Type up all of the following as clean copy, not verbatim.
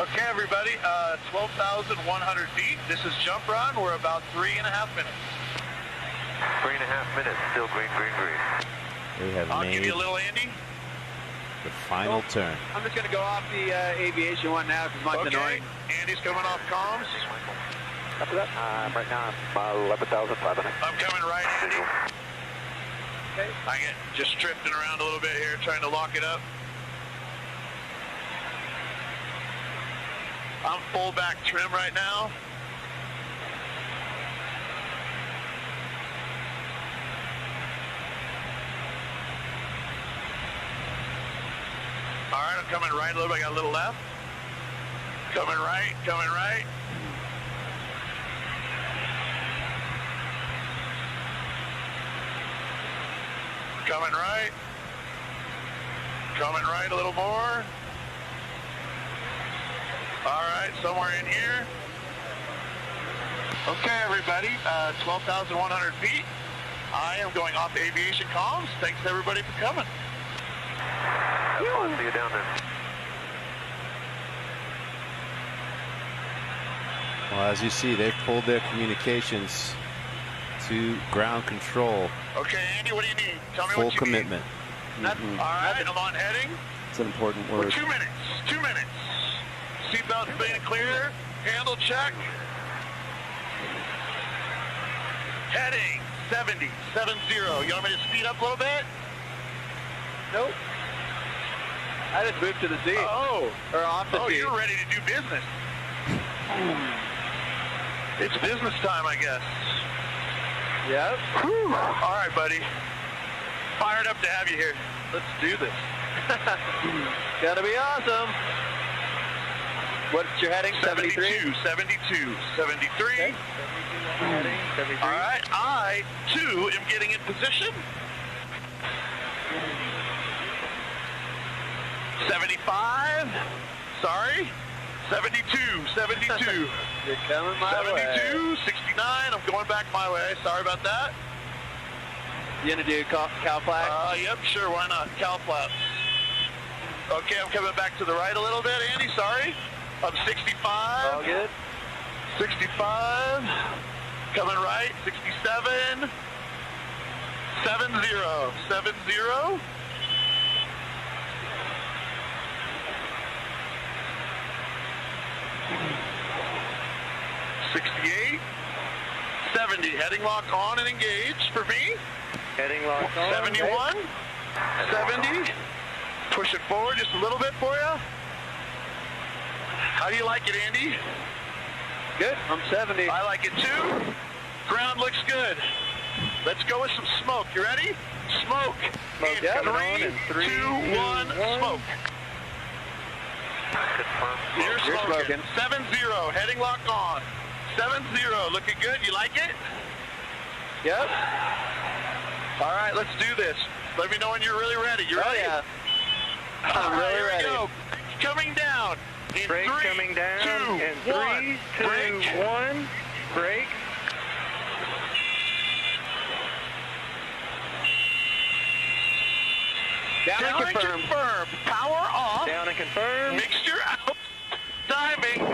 Okay, everybody, 12,100 feet. This is jump run. We're about 3.5 minutes. 3.5 minutes, still green, green, green. We have I'll made give you a little Andy. the final turn. I'm just going to go off the aviation one now because mine's annoying. Andy's coming off comms. After that, right now I'm 11,500. I'm coming right, Andy. Okay. I get just drifting around a little bit here, trying to lock it up. I'm full back trim right now. All right, I'm coming right a little bit. I got a little left. Coming right, coming right. Coming right. Coming right a little more. All right, somewhere in here. Okay, everybody, 12,100 feet. I am going off aviation comms. Thanks, everybody, for coming. Have fun. See you down there. Well, as you see, they've pulled their communications to ground control. Okay, Andy, what do you need? Tell me Full what you commitment. need. All right, I'm on heading. It's an important For word. 2 minutes. 2 minutes. Seatbelt clean and clear. Handle check. Heading 70, 70. You want me to speed up a little bit? Nope. I just moved to the Z. Oh. Or off the Z. You're ready to do business. It's business time, I guess. Yep. Whew. All right, buddy. Fired up to have you here. Let's do this. Gonna be awesome. What's your heading? 73? 72, 73. Okay. Heading 73. All right, I, too, am getting in position. 75. Sorry. 72, 72. You're coming my 72, way. 69. I'm going back my way. Sorry about that. You gonna do cow flag? Yep, sure, why not? Cow flaps. Okay, I'm coming back to the right a little bit, Andy, sorry. I'm 65. All good. 65. Coming right, 67. 70. 70. 68. 70. Heading lock on and engage for me. Heading lock on. 71. 70. Push it forward just a little bit for you. How do you like it, Andy? Good. I'm 70. I like it too. Ground looks good. Let's go with some smoke. You ready? Smoke. Smoke, In yeah. 3, 2, 1, smoke. Confirm. You're smoking. smoking. 70. Heading lock on. 70. Looking good. You like it? Yep. All right, let's do this. Let me know when you're really ready. You ready? Oh, yeah. All I'm right, really here ready. we go. Coming down. In Brake 3, coming down. 2, In 1. 3, 2, Brake. 1. Brake. Down and and confirm. confirm. Power off. Down and confirm. Mixture out. Timing.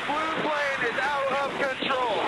Blue plane is out of control.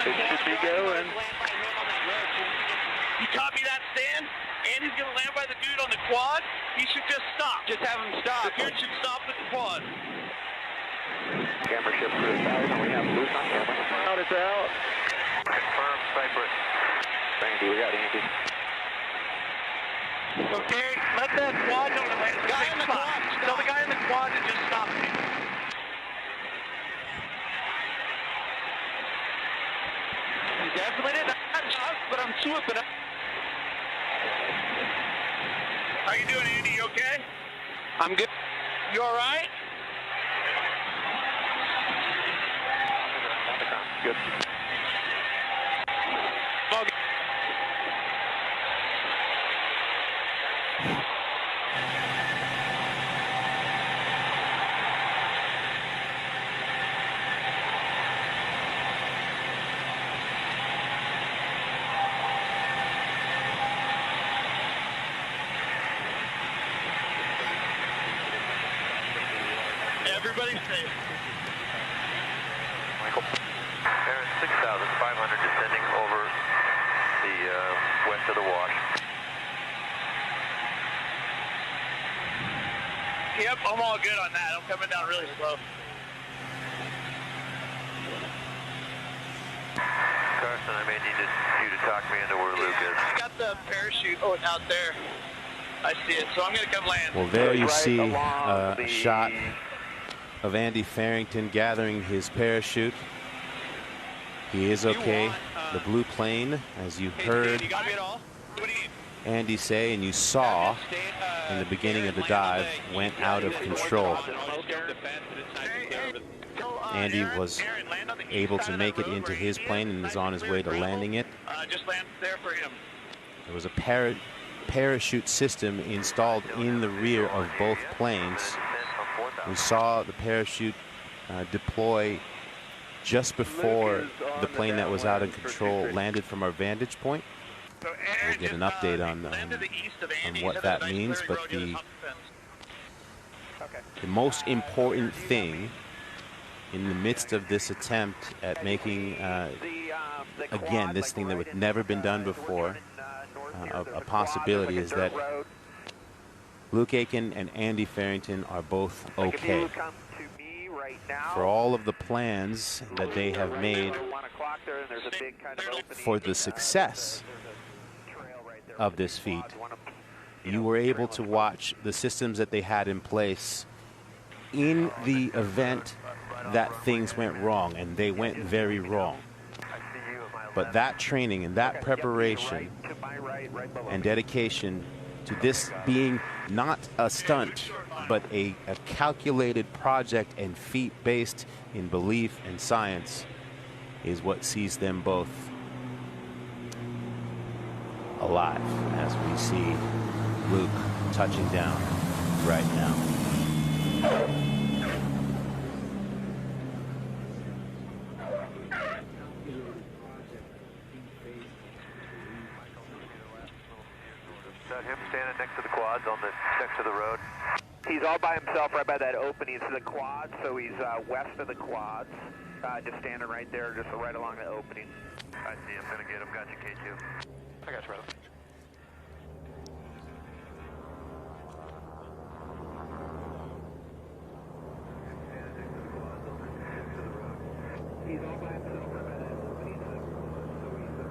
It should be going. You copy that, Stan? Andy's going to land by the dude on the quad. He should just stop. Just have him stop. The dude should stop with the quad. Camera ship crew size, and we have Luke on camera. Out is out. Confirm Cypress. Andy, we got Andy. Okay, let that quad know to land. Guy in the quad. Tell the guy in the quad to just stop me. He definitely did not stop, but I'm swooping up. How you doing, Andy? You okay? I'm good. You all right? Good. Okay. Everybody's safe. Michael. Aaron, 6,500 descending over the west of the wash. Yep, I'm all good on that. I'm coming down really slow. Carson, I may need you to talk me into where Luke is. I got the parachute out there. I see it, so I'm going to come land. Well, there you Right see along a the- shot of Andy Farrington gathering his parachute. He is okay. The blue plane, as you heard You got me at all? What do you need? Andy say and you saw in the beginning of the dive, went out of control. Andy was able to make it into his plane and is on his way to landing it. Just land there for him. There was a parachute system installed in the rear of both planes. We saw the parachute deploy just before the plane that was out of control landed from our vantage point. We'll get an update on what that means, but the most important thing in the midst of this attempt at making, again, this thing that would never been done before, a possibility is that Luke Aikins and Andy Farrington are both okay. For all of the plans that they have made for the success of this feat, you were able to watch the systems that they had in place in the event that things went wrong, and they went very wrong. But that training and that preparation and dedication to this being not a stunt, but a calculated project and feat based in belief and science is what sees them both alive, as we see Luke touching down right now. Him standing next to the quads on the next to the road. He's all by himself right by that opening to the quads, so he's west of the quads, just standing right there, just right along the opening. I see him, gonna get him. Got you, K2. I got you, brother. He's all by himself right by that opening to the quads, so he's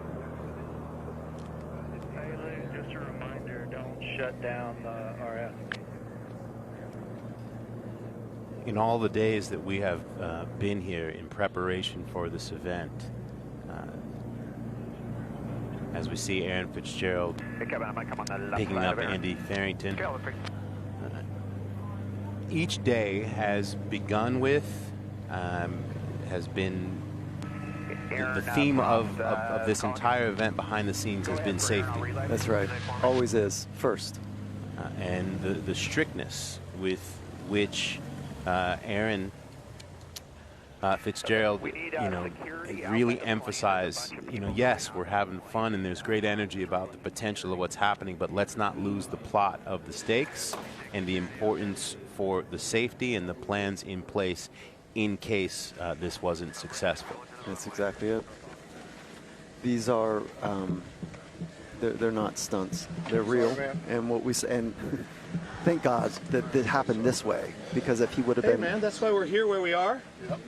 Hey, Luke, just a reminder, don't shut down the RF. In all the days that we have been here in preparation for this event, as we see Aaron Fitzgerald Hey, Kevin, I might come on the left picking side up of Aaron. Andy Farrington, each day has begun with, has been, the theme of this entire event behind the scenes has been safety. That's right. Always is. First. And the strictness with which Aaron Fitzgerald, really emphasize, yes, we're having fun and there's great energy about the potential of what's happening, but let's not lose the plot of the stakes and the importance for the safety and the plans in place in case this wasn't successful. That's exactly it. These are, they're not stunts. They're real. And what we say, and thank God that it happened this way, because if he would have been... Hey man, that's why we're here where we are. Yep.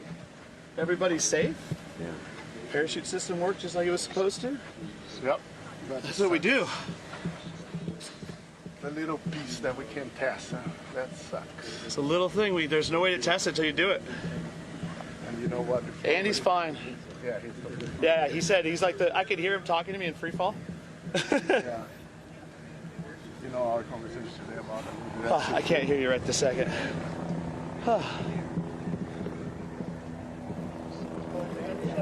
Everybody's safe. Yeah. Parachute system worked just like it was supposed to. Yep. That's what we do. The little piece that we can test, that sucks. It's a little thing. There's no way to test it until you do it. And you know what? Andy's fine. Yeah, he's fine. Yeah, he said he's like I could hear him talking to me in free fall. Yeah. You know our conversation today about it. I can't hear you right this second. Shut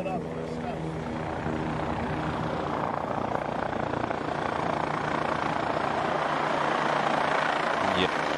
up. Yeah.